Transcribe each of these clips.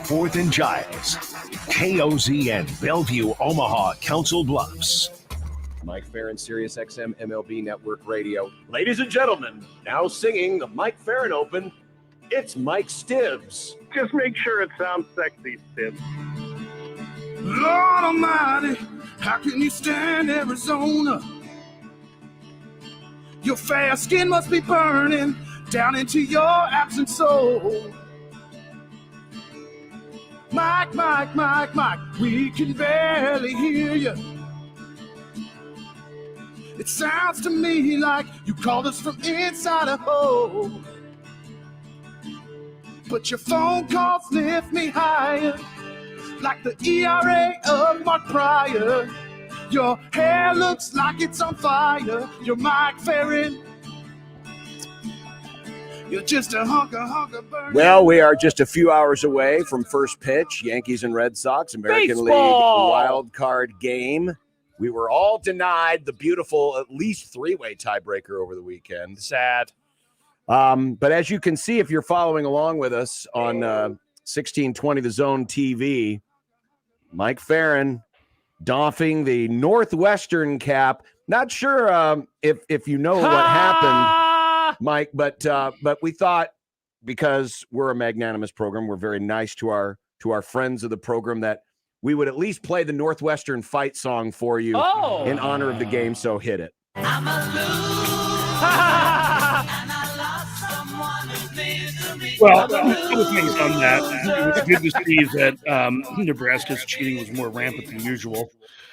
4th and Giles. KOZN, Bellevue, Omaha, Council Bluffs. Mike Ferrin, Sirius XM MLB Network Radio. Ladies and gentlemen, now singing the Mike Ferrin Open, it's Mike Stibbs. Just make sure it sounds sexy, Stibbs. Lord Almighty, how can you stand Arizona? Your fair skin must be burning down into your absent soul. Mike, Mike, Mike, Mike, we can barely hear you. It sounds to me like you called us from inside a hole. But your phone calls lift me higher, like the ERA of Mark Pryor. Your hair looks like it's on fire. You're Mike Ferrin. You're just a hunker burning. Well, we are just a few hours away from first pitch. Yankees and Red Sox, American League wild card game. We were all denied the beautiful, at least three-way tiebreaker over the weekend. Sad. But as you can see, if you're following along with us on 1620 The Zone TV, Mike Ferrin doffing the Northwestern cap. Not sure if you know what happened, Mike, but we thought, because we're a magnanimous program, we're very nice to our friends of the program, that we would at least play the Northwestern fight song for you in honor of the game. So hit it. I'm a loser. Well, a couple things on that. It was good to see that Nebraska's cheating was more rampant than usual.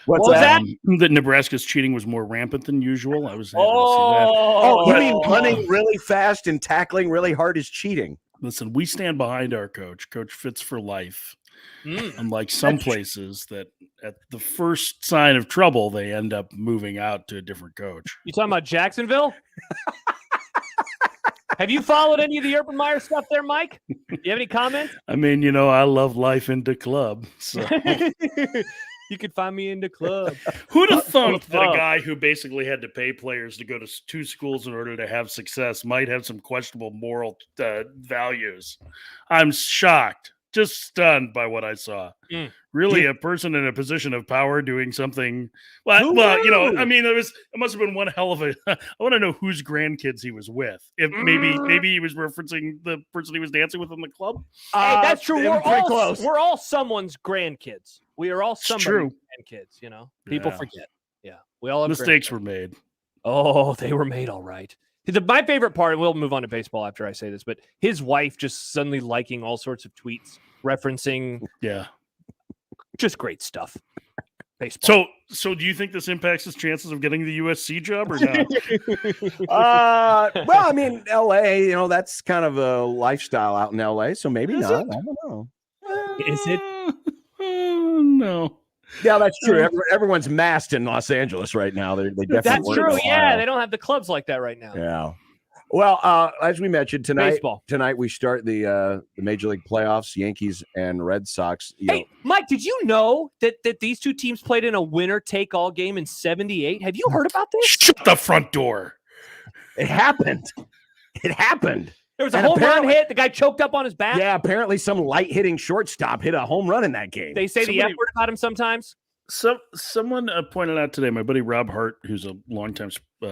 What's that? That Nebraska's cheating was more rampant than usual. I was happy to see that. Oh, you mean running really fast and tackling really hard is cheating? Listen, we stand behind our coach. Coach Fitz for life. Unlike some places that at the first sign of trouble, they end up moving out to a different coach. You talking about Jacksonville? Have you followed any of the Urban Meyer stuff there, Mike? Do you have any comments? I mean, you know, I love life in the club. So. You could find me in the club. Who'd have thought that a guy who basically had to pay players to go to two schools in order to have success might have some questionable moral values? I'm shocked. Just stunned by what I saw. Really, a person in a position of power doing something. Well, you know, I mean, it must have been one hell of a. I want to know whose grandkids he was with. If maybe he was referencing the person he was dancing with in the club. Hey, that's true. We're all someone's grandkids. We are all somebody's grandkids. You know, people forget. Yeah, we all have mistakes were made. Oh, they were made all right. My favorite part, and we'll move on to baseball after I say this, but his wife just suddenly liking all sorts of tweets referencing, just great stuff. Baseball. So do you think this impacts his chances of getting the USC job or not? Well, I mean, LA, you know, that's kind of a lifestyle out in LA, so maybe not. I don't know. Is it? No. Yeah, that's true. Everyone's masked in Los Angeles right now. They definitely. That's true. Yeah, they don't have the clubs like that right now. Yeah. Well, as we mentioned tonight we start the Major League playoffs. Yankees and Red Sox. Hey, Mike, did you know that these two teams played in a winner-take-all game in '78? Have you heard about this? Shut the front door. It happened. There was a home run hit. The guy choked up on his back. Yeah, apparently some light-hitting shortstop hit a home run in that game. They say the F word about him sometimes. Someone pointed out today, my buddy Rob Hart, who's a longtime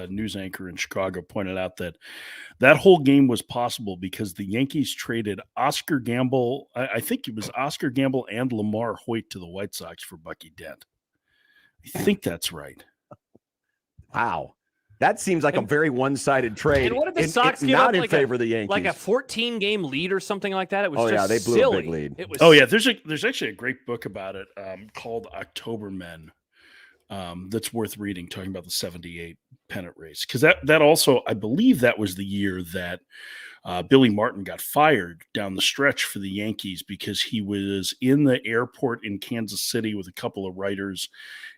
news anchor in Chicago, pointed out that whole game was possible because the Yankees traded Oscar Gamble. I think it was Oscar Gamble and Lamar Hoyt to the White Sox for Bucky Dent. I think that's right. Wow. That seems like a very one-sided trade. And what did the Sox give not up, in favor of the Yankees? Like a 14-game lead or something like that? It was just they blew silly. a big lead. It was there's actually a great book about it called October Men that's worth reading, talking about the 78 pennant race. Because that also, I believe that was the year that Billy Martin got fired down the stretch for the Yankees because he was in the airport in Kansas City with a couple of writers,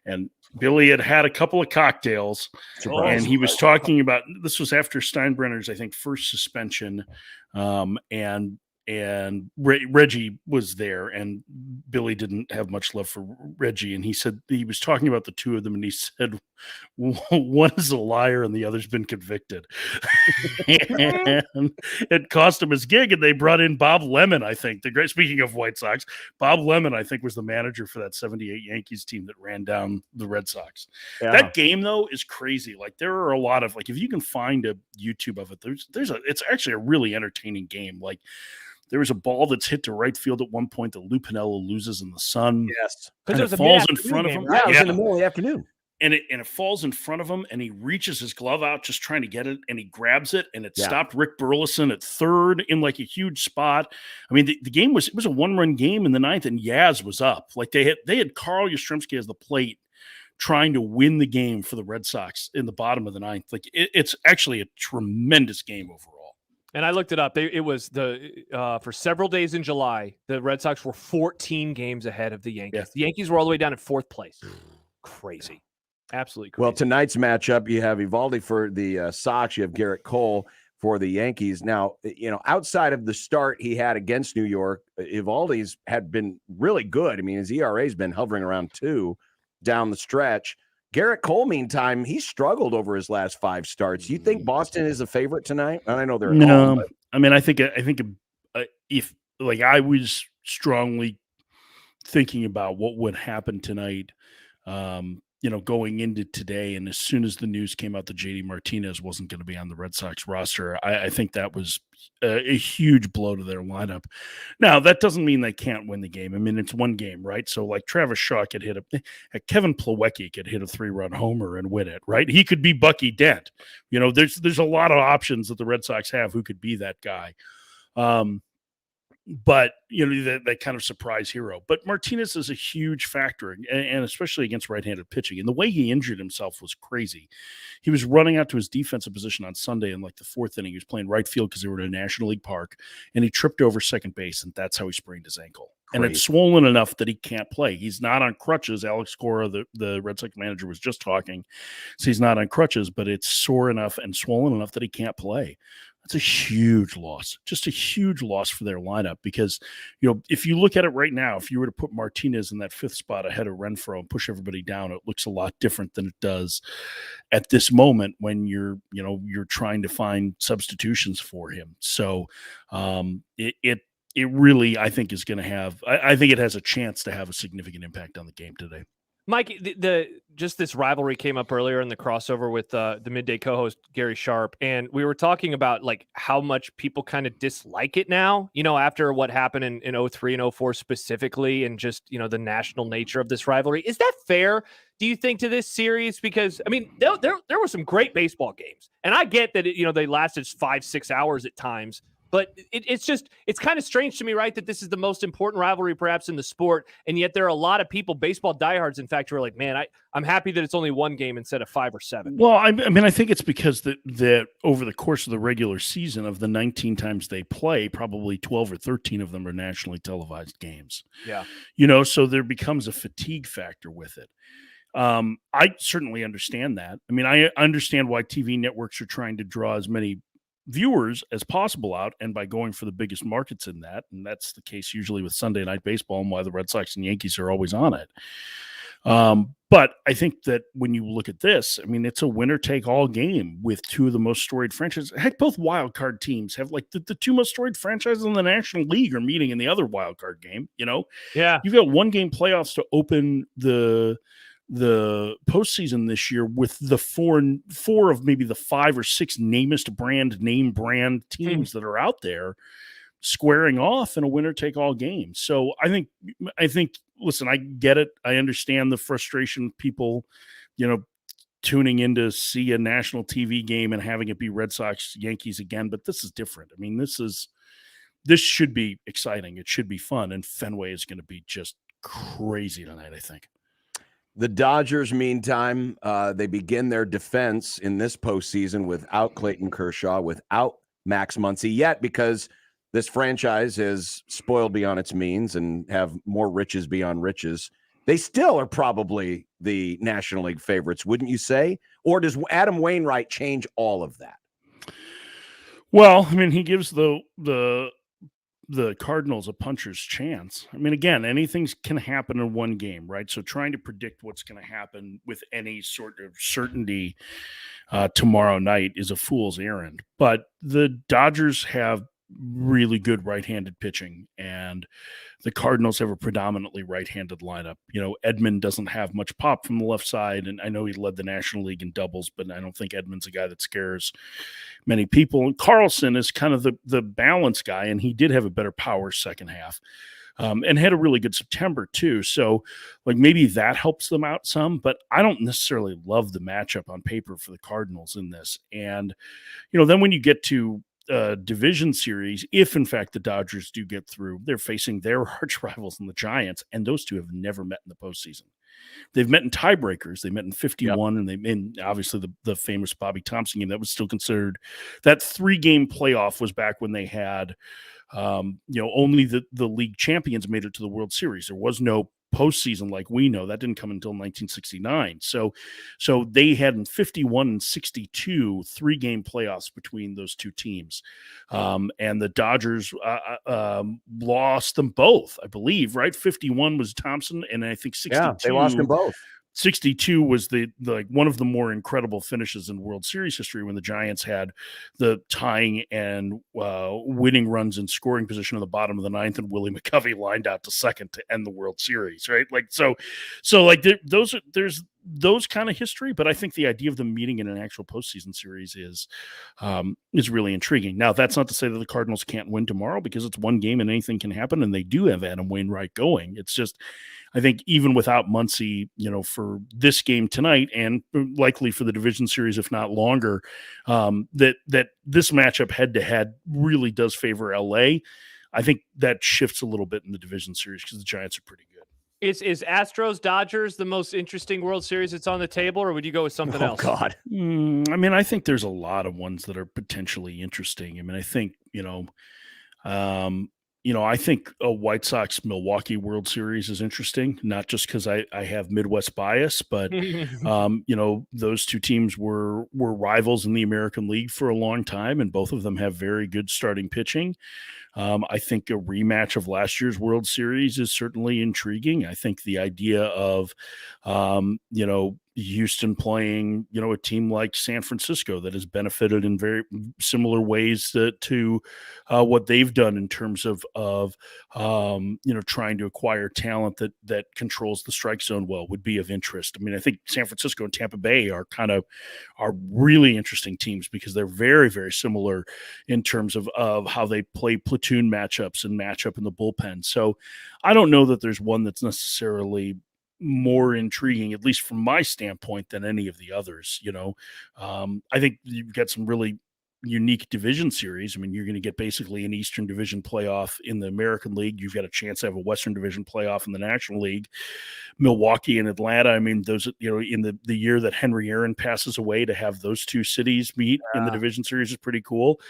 and Billy had a couple of cocktails, and he was talking about, this was after Steinbrenner's, I think, first suspension, and Reggie was there, and Billy didn't have much love for Reggie, and he said he was talking about the two of them, and he said, One is a liar and the other's been convicted. And it cost him his gig, and they brought in Bob Lemon, I think. Speaking of White Sox, Bob Lemon, I think, was the manager for that 78 Yankees team that ran down the Red Sox. Yeah. That game, though, is crazy. Like, there are a lot of, like, if you can find a YouTube of it, it's actually a really entertaining game. Like, there was a ball that's hit to right field at one point that Lou Piniella loses in the sun. Yes. And it falls in front of him. Right? Yeah, it was in the middle of the afternoon. And it falls in front of him, and he reaches his glove out just trying to get it, and he grabs it, and it stopped Rick Burleson at third in like a huge spot. I mean, the game was a 1-run game in the ninth, and Yaz was up. Like they had Carl Yastrzemski as the plate trying to win the game for the Red Sox in the bottom of the ninth. Like it's actually a tremendous game overall. And I looked it up. It was for several days in July, the Red Sox were 14 games ahead of the Yankees. Yeah. The Yankees were all the way down at fourth place. Crazy. Absolutely crazy. Well, tonight's matchup, you have Eovaldi for the Sox. You have Garrett Cole for the Yankees. Now, outside of the start he had against New York, Eovaldi's had been really good. I mean, his ERA's been hovering around 2 down the stretch. Garrett Cole, meantime, he struggled over his last 5 starts. You think Boston is a favorite tonight? And I know they're at home, but... I mean, I think if like I was strongly thinking about what would happen tonight, going into today, and as soon as the news came out that JD Martinez wasn't going to be on the Red Sox roster, I think that was a huge blow to their lineup. Now, that doesn't mean they can't win the game. I mean, it's one game, right? So, like, Travis Shaw could Kevin Plawecki could hit a 3-run homer and win it, right? He could be Bucky Dent. There's a lot of options that the Red Sox have who could be that guy. But, that kind of surprise hero. But Martinez is a huge factor, and especially against right-handed pitching. And the way he injured himself was crazy. He was running out to his defensive position on Sunday in, like, the 4th inning. He was playing right field because they were in a National League park, and he tripped over second base, and that's how he sprained his ankle. And it's swollen enough that he can't play. He's not on crutches. Alex Cora, the Red Sox manager, was just talking. So he's not on crutches, but it's sore enough and swollen enough that he can't play. That's a huge loss, just a huge loss for their lineup because, if you look at it right now, if you were to put Martinez in that 5th spot ahead of Renfroe and push everybody down, it looks a lot different than it does at this moment when you're trying to find substitutions for him. So it really, I think, is going to have, I think it has a chance to have a significant impact on the game today. Mike, just this rivalry came up earlier in the crossover with the midday co-host Gary Sharp, and we were talking about like how much people kind of dislike it now, after what happened in 03 and 04 specifically, and just the national nature of this rivalry. Is that fair, do you think, to this series? Because I mean, there were some great baseball games, and I get that they lasted 5-6 hours at times. But it's kind of strange to me, right, that this is the most important rivalry perhaps in the sport, and yet there are a lot of people, baseball diehards, in fact, who are like, man, I'm happy that it's only one game instead of 5 or 7. Well, I mean, I think it's because that over the course of the regular season, of the 19 times they play, probably 12 or 13 of them are nationally televised games. Yeah. So there becomes a fatigue factor with it. I certainly understand that. I mean, I understand why TV networks are trying to draw as many viewers as possible out, and by going for the biggest markets in that, and that's the case usually with Sunday Night Baseball and why the Red Sox and Yankees are always on it. But I think that when you look at this, I mean, it's a winner-take-all game with 2 of the most storied franchises. Heck, both wild card teams have like the 2 most storied franchises in the National League are meeting in the other wild card game. Yeah, you've got 1-game playoffs to open the postseason this year with the four of maybe the 5 or 6 name brand teams that are out there squaring off in a winner take all game. So I think, listen, I get it. I understand the frustration of people, tuning in to see a national TV game and having it be Red Sox Yankees again, but this is different. I mean, this should be exciting. It should be fun. And Fenway is going to be just crazy tonight, I think. The Dodgers, meantime, they begin their defense in this postseason without Clayton Kershaw, without Max Muncy yet, because this franchise is spoiled beyond its means and have more riches beyond riches. They still are probably the National League favorites, wouldn't you say? Or does Adam Wainwright change all of that? Well, I mean, he gives the the Cardinals a puncher's chance. I mean, again, anything can happen in one game, right? So trying to predict what's going to happen with any sort of certainty tomorrow night is a fool's errand. But the Dodgers have really good right-handed pitching, and the Cardinals have a predominantly right-handed lineup. Edman doesn't have much pop from the left side, and I know he led the National League in doubles, but I don't think Edman's a guy that scares many people. And Carlson is kind of the balance guy, and he did have a better power second half. And had a really good September too. So maybe that helps them out some, but I don't necessarily love the matchup on paper for the Cardinals in this. And, then when you get to division series, if in fact the Dodgers do get through, they're facing their arch rivals in the Giants, and those two have never met in the postseason. They've met in tiebreakers. They met in 51, and they in obviously the famous Bobby Thompson game that was still considered. That 3-game playoff was back when they had only the league champions made it to the World Series. There was no postseason like we know. That didn't come until 1969. So they had in 51 and 62 3-game playoffs between those two teams. And the Dodgers lost them both, I believe, right? 51 was Thompson, and I think 62. Yeah, they lost them both. 62 was the one of the more incredible finishes in World Series history, when the Giants had the tying and winning runs in scoring position on the bottom of the ninth, and Willie McCovey lined out to second to end the World Series, right? There's those kind of history, but I think the idea of them meeting in an actual postseason series is really intriguing. Now, that's not to say that the Cardinals can't win tomorrow, because it's one game and anything can happen, and they do have Adam Wainwright going. It's just, I think even without Muncy, for this game tonight, and likely for the division series, if not longer, that this matchup head to head really does favor LA. I think that shifts a little bit in the division series because the Giants are pretty good. Is Astros Dodgers the most interesting World Series that's on the table, or would you go with something else? Oh God. I think there's a lot of ones that are potentially interesting. I think, I think a White Sox Milwaukee World Series is interesting, not just because I have Midwest bias, but those two teams were rivals in the American League for a long time, and both of them have very good starting pitching. I think a rematch of last year's World Series is certainly intriguing. I think the idea of, Houston playing, a team like San Francisco that has benefited in very similar ways to what they've done in terms of trying to acquire talent that controls the strike zone well, would be of interest. I think San Francisco and Tampa Bay are really interesting teams, because they're very, very similar in terms of how they play platoon matchups and matchup in the bullpen. So I don't know that there's one that's necessarily more intriguing, at least from my standpoint, than any of the others. I think you've got some really unique division series. You're going to get basically an Eastern Division playoff in the American League. You've got a chance to have a Western Division playoff in the National League. Milwaukee and Atlanta. Those, in the year that Henry Aaron passes away, to have those two cities meet in the division series is pretty cool.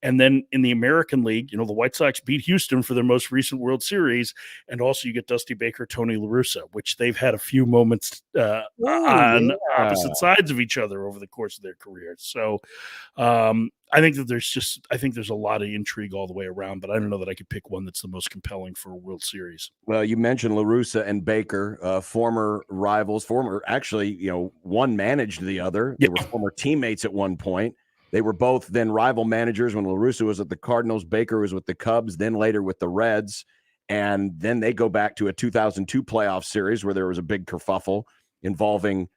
And then in the American League, the White Sox beat Houston for their most recent World Series. And also you get Dusty Baker, Tony La Russa, which they've had a few moments on opposite sides of each other over the course of their careers. So, I think that there's a lot of intrigue all the way around, but I don't know that I could pick one that's the most compelling for a World Series. Well, you mentioned La Russa and Baker, former rivals, one managed the other. They were former teammates at one point. They were both then rival managers when La Russa was at the Cardinals, Baker was with the Cubs, then later with the Reds. And then they go back to a 2002 playoff series where there was a big kerfuffle involving,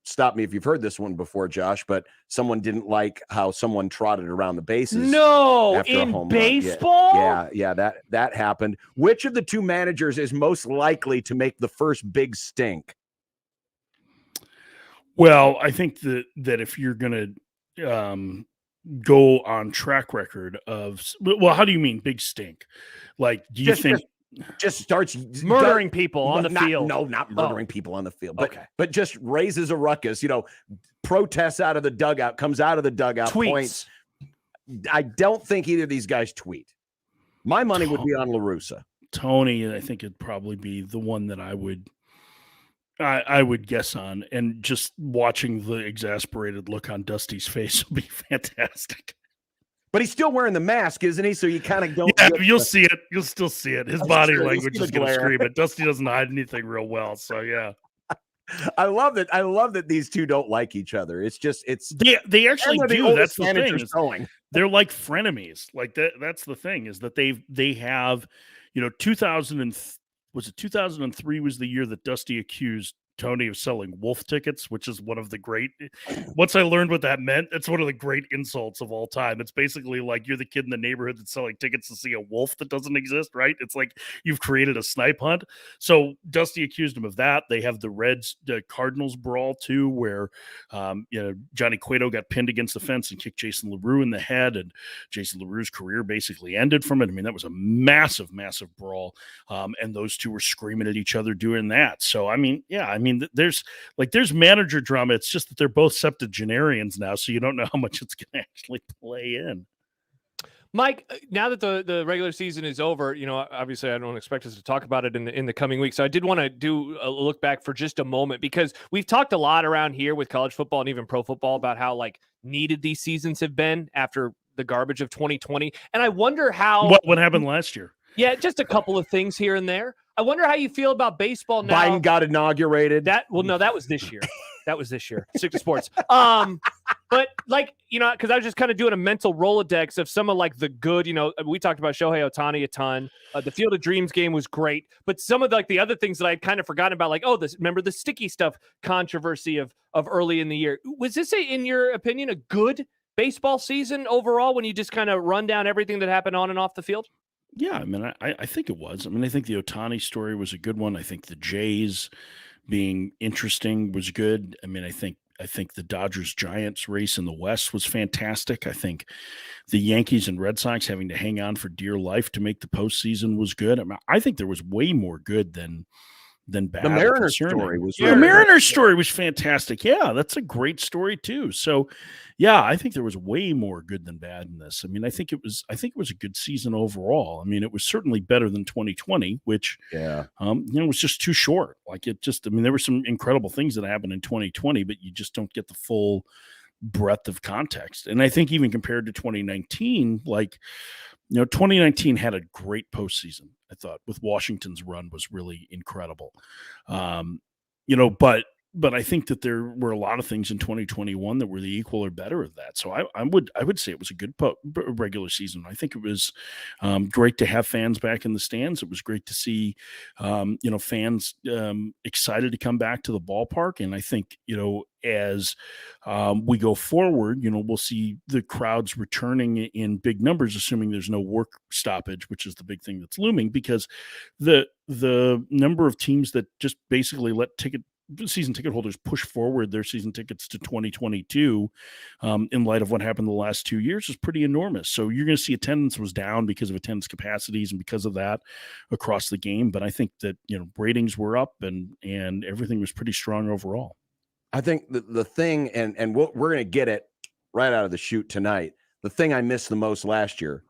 stop me if you've heard this one before, Josh, but someone didn't like how someone trotted around the bases. No, after a home baseball? Yeah, that happened. Which of the two managers is most likely to make the first big stink? Well, I think that if you're going to go on track record of, well, how do you mean big stink? Like, do you think just starts murdering people on the field? No, not murdering people on the field, but just raises a ruckus, protests out of the dugout, comes out of the dugout, tweets. Points. I don't think either of these guys tweet. My money would be on La Russa. Tony, I think it'd probably be the one that I would guess on, and just watching the exasperated look on Dusty's face will be fantastic. But he's still wearing the mask, isn't he? So you kind of don't. Yeah, you'll see it. You'll still see it. His body true. language is going to scream it. Dusty doesn't hide anything real well. So yeah, I love that. I love that these two don't like each other. It's they actually do. That's the thing. They're like frenemies. Like that's the thing, is that they have, 2003 was the year that Dusty accused Tony of selling wolf tickets, which is one of the great, once I learned what that meant, it's one of the great insults of all time. It's basically like you're the kid in the neighborhood that's selling tickets to see a wolf that doesn't exist, right? It's like you've created a snipe hunt. So Dusty accused him of that. They have the Cardinals brawl too, where Johnny Cueto got pinned against the fence and kicked Jason LaRue in the head, and Jason LaRue's career basically ended from it. I mean, that was a massive brawl, and those two were screaming at each other doing that. So there's manager drama. It's just that they're both septuagenarians now, so you don't know how much it's going to actually play in. Mike, now that the regular season is over, obviously I don't expect us to talk about it in the coming weeks. So I did want to do a look back for just a moment, because we've talked a lot around here with college football and even pro football about how needed these seasons have been after the garbage of 2020. And I wonder how what happened last year. Yeah, just a couple of things here and there. I wonder how you feel about baseball now. Biden got inaugurated. That was this year. That was this year. Stick to sports. But because I was just kind of doing a mental Rolodex of some of the good, we talked about Shohei Ohtani a ton. The Field of Dreams game was great, but some of the other things that I'd kind of forgotten about, remember the sticky stuff controversy of early in the year. Was this in your opinion, a good baseball season overall when you just kind of run down everything that happened on and off the field? Yeah, I mean, I think it was. I mean, I think the Ohtani story was a good one. I think the Jays being interesting was good. I mean, I think the Dodgers-Giants race in the West was fantastic. I think the Yankees and Red Sox having to hang on for dear life to make the postseason was good. I mean, I think there was way more good than bad. The Mariners story was story was fantastic. Yeah, that's a great story too. So, yeah, I think there was way more good than bad in this. I mean, I think it was a good season overall. I mean, it was certainly better than 2020, which was just too short. There were some incredible things that happened in 2020, but you just don't get the full breadth of context. And I think even compared to 2019, 2019 had a great postseason. I thought with Washington's run was really incredible. But I think that there were a lot of things in 2021 that were the equal or better of that. So I would say it was a good regular season. I think it was great to have fans back in the stands. It was great to see, fans excited to come back to the ballpark. And I think, as we go forward, we'll see the crowds returning in big numbers, assuming there's no work stoppage, which is the big thing that's looming, because the number of teams that just basically let season ticket holders push forward their season tickets to 2022 in light of what happened the last 2 years is pretty enormous. So you're going to see attendance was down because of attendance capacities and because of that across the game. But I think that, ratings were up and everything was pretty strong overall. I think the thing, and we're going to get it right out of the chute tonight. The thing I missed the most last year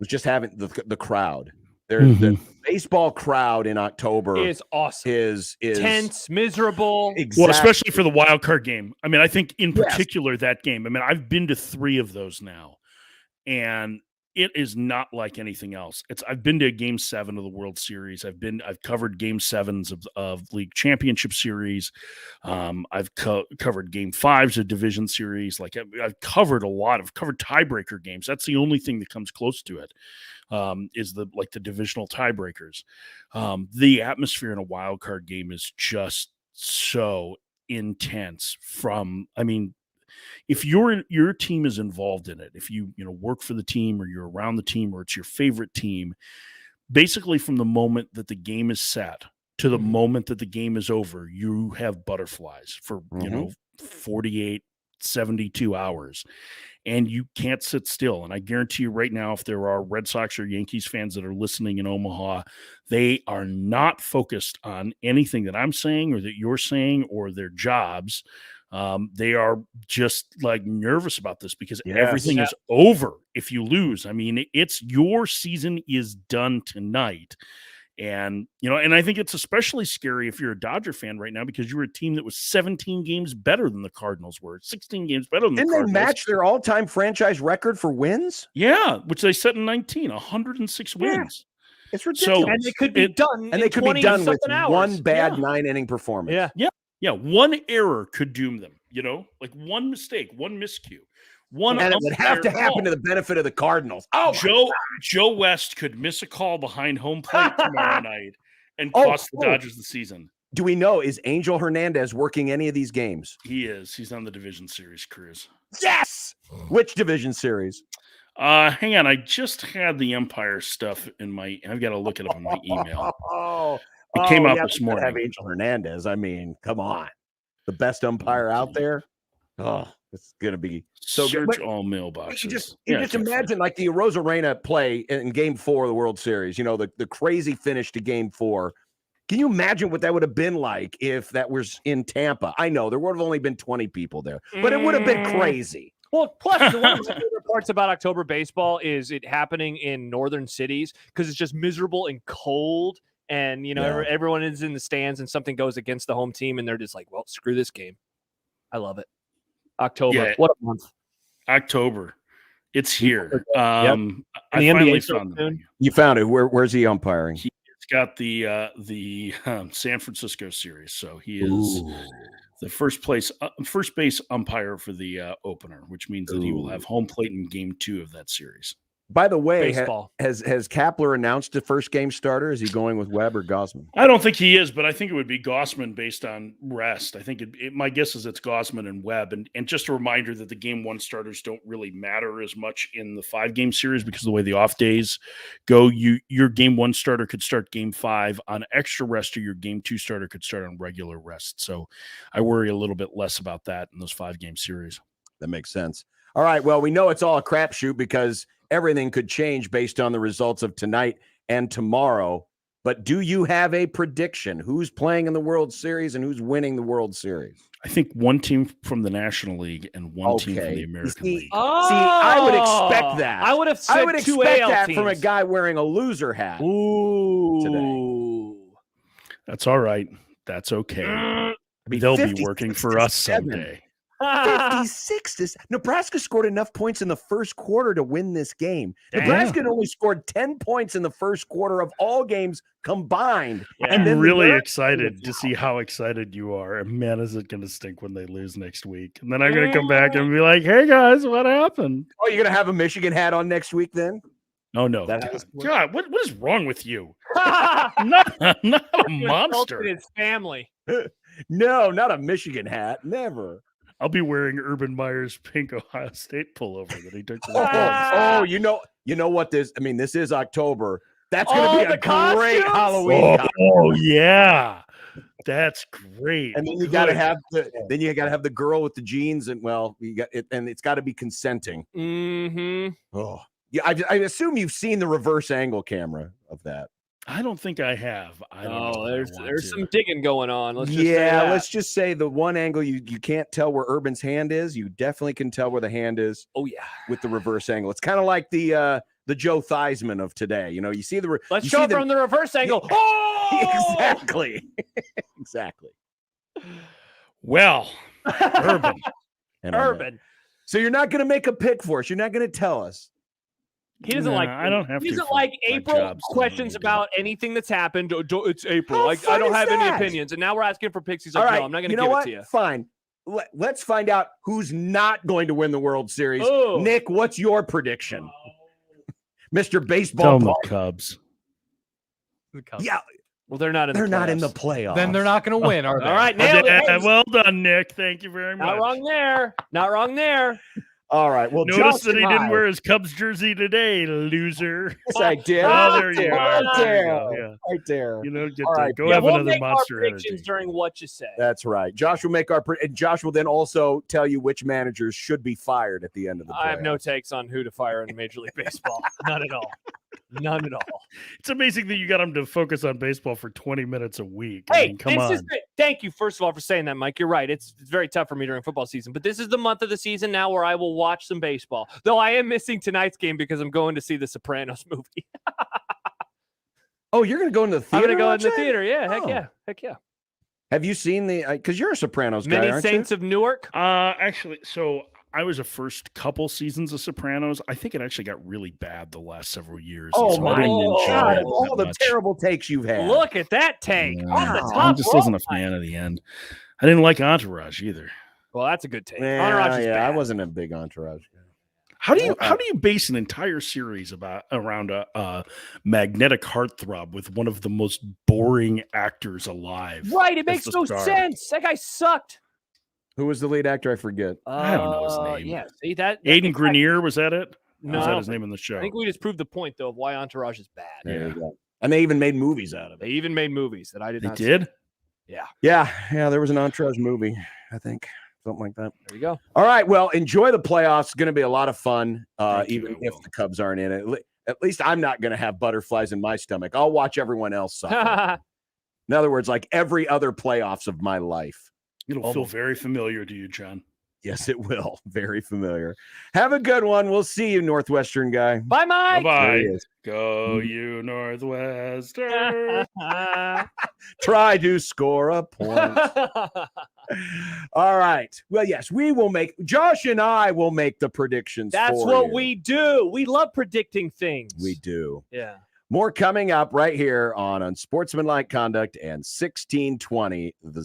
was just having the crowd. The baseball crowd in October is awesome. Is tense, miserable. Exactly. Well, especially for the wild card game. I mean, I think in particular that game. I mean, I've been to 3 of those now, and it is not like anything else. I've been to Game 7 of the World Series. I've covered Game 7s of League Championship Series. I've covered Game 5s of Division Series. I've covered covered tiebreaker games. That's the only thing that comes close to it. Is the divisional tiebreakers. The atmosphere in a wild card game is just so intense. If your team is involved in it, if you work for the team or you're around the team or it's your favorite team, basically from the moment that the game is set to the moment that the game is over, you have butterflies for 48, 72 hours. And you can't sit still. And I guarantee you right now, if there are Red Sox or Yankees fans that are listening in Omaha, they are not focused on anything that I'm saying or that you're saying or their jobs. They are just nervous about this because everything is over if you lose. I mean, your season is done tonight. And, and I think it's especially scary if you're a Dodger fan right now because you were a team that was 17 games better than the Cardinals were, 16 games better than the Cardinals. Didn't they match their all-time franchise record for wins? Yeah, which they set in 106 wins. It's ridiculous. And they could be done. And they could be done with hours. one bad 9-inning performance. Yeah. One error could doom them, like one mistake, one miscue. And it would have to happen to the benefit of the Cardinals. Oh, Joe West could miss a call behind home plate tomorrow night and cost the Dodgers the season. Do we know, is Angel Hernandez working any of these games? He is. He's on the division series cruise. Yes! Which division series? Hang on. I just had the Empire stuff I've got to look it up in my email. It came out this morning. Have Angel Hernandez. I mean, come on. The best umpire out there. Oh, it's going to be so Search good. all mailboxes. You just imagine like the Rosarena play in Game 4 of the World Series, the crazy finish to Game 4. Can you imagine what that would have been like if that was in Tampa? I know there would have only been 20 people there, but it would have been crazy. Well, plus one of the favorite parts about October baseball is it happening in northern cities because it's just miserable and cold. And, everyone is in the stands and something goes against the home team and they're just like, well, screw this game. I love it. October. What a month. October. It's here. I finally found it. You found it. Where's he umpiring? He's got the San Francisco series. So he is the first base umpire for the opener, which means that he will have home plate in Game 2 of that series. By the way, Baseball. has Kapler announced a first game starter? Is he going with Webb or Gausman? I don't think he is, but I think it would be Gausman based on rest. I think my guess is it's Gausman and Webb. And just a reminder that the Game 1 starters don't really matter as much in the 5-game series because of the way the off days go. Your Game 1 starter could start Game 5 on extra rest, or your Game 2 starter could start on regular rest. So I worry a little bit less about that in those 5-game series. That makes sense. All right. Well, we know it's all a crapshoot because everything could change based on the results of tonight and tomorrow. But do you have a prediction? Who's playing in the World Series and who's winning the World Series? I think one team from the National League and one team from the American League. See, I would expect that. I would have said that teams. from a guy wearing a loser hat. Today. That's all right. That's okay. They'll be working for us someday. 56. Nebraska scored enough points in the first quarter to win this game. Nebraska only scored 10 points in the first quarter of all games combined. I'm really excited to see how excited you are. And man, is it going to stink when they lose next week. And then I'm going to come back and be like, hey, guys, what happened? Oh, you're going to have a Michigan hat on next week then? Oh, no. God, what is wrong with you? not a monster. His family. No, not a Michigan hat. Never. I'll be wearing Urban Meyer's pink Ohio State pullover that he took. You know what this? I mean, this is October. That's going to be a great Halloween. Oh yeah, that's great. And then you got to have the girl with the jeans, and you got it, and it's got to be consenting. Mm-hmm. Oh yeah, I assume you've seen the reverse angle camera of that. I don't think I have. There's some digging going on. Let's just say the one angle you can't tell where Urban's hand is. You definitely can tell where the hand is. Oh yeah, with the reverse angle. It's kind of like the Joe Theismann of today. You see the. Let's show from the reverse angle. Oh, exactly. Well, Urban. Urban. So you're not going to make a pick for us. You're not going to tell us. He doesn't like. I don't have. He doesn't like April questions about anything that's happened. It's April. I don't have any opinions. And now we're asking for picks. He's like, no, I'm not going to give it to you. Fine. Let's find out who's not going to win the World Series. Oh. Nick, what's your prediction? Mr. Baseball. The Cubs. The Cubs. Yeah. Well, they're not in the playoffs. Then they're not going to win, are they? All right, nailed it. Well done, Nick. Thank you very much. Not wrong there. All right. Well, notice that he didn't wear his Cubs jersey today, loser. Yes, I did. Oh, there you are. Right there. Go have another Monster Energy during what you say. That's right. Josh will make Josh will then also tell you which managers should be fired at the end of the playoffs. I have no takes on who to fire in Major League Baseball. None at all. None at all. It's amazing that you got him to focus on baseball for 20 minutes a week. Hey, come on. Thank you, first of all, for saying that, Mike. You're right. It's very tough for me during football season, but this is the month of the season now where I will watch some baseball. Though I am missing tonight's game because I'm going to see the Sopranos movie. Oh, you're going to go in the theater? I'm going to go in watch the that? theater. Yeah, Oh. heck yeah. Have you seen the? Because you're a Sopranos guy, Many aren't Saints you? of Newark. Actually, so I was the first couple seasons of Sopranos. I think it actually got really bad the last several years. Oh and so I my didn't enjoy God! it Of all that the much. terrible takes you've had. Look at that take on the I top. just wasn't a fan of the end. I didn't like Entourage either. Well, that's a good take. Yeah, Entourage is I bad. wasn't a big Entourage guy. How do you base an entire series around a magnetic heartthrob with one of the most boring actors alive? Right, it as makes the no star? sense. That guy sucked. Who was the lead actor? I forget. I don't know his name. Yeah, see that Aiden exactly- Grenier, was that it? No, was I that don't his name in the show? I think we just proved the point though of why Entourage is bad. There you go. And they even made movies out of They it. even made movies that I did They not did? see. Yeah, Yeah. There was an Entourage movie, I think. Something like that. there you go. All right. Well, enjoy the playoffs. It's going to be a lot of fun, Thank you, even I if will. the Cubs aren't in it. At least I'm not going to have butterflies in my stomach. I'll watch everyone else suffer. In other words, like every other playoffs of my life. It'll feel very familiar to you, John. Yes, it will. Very familiar. Have a good one. We'll see you, Northwestern guy. Bye, Mike. There he Bye-bye. is. Go you Northwestern. Try to score a point. All right. Well, yes, we will make Josh and I will make the predictions. That's for what you. we do. We love predicting things. We do. Yeah. More coming up right here on Unsportsmanlike Conduct and 1620 The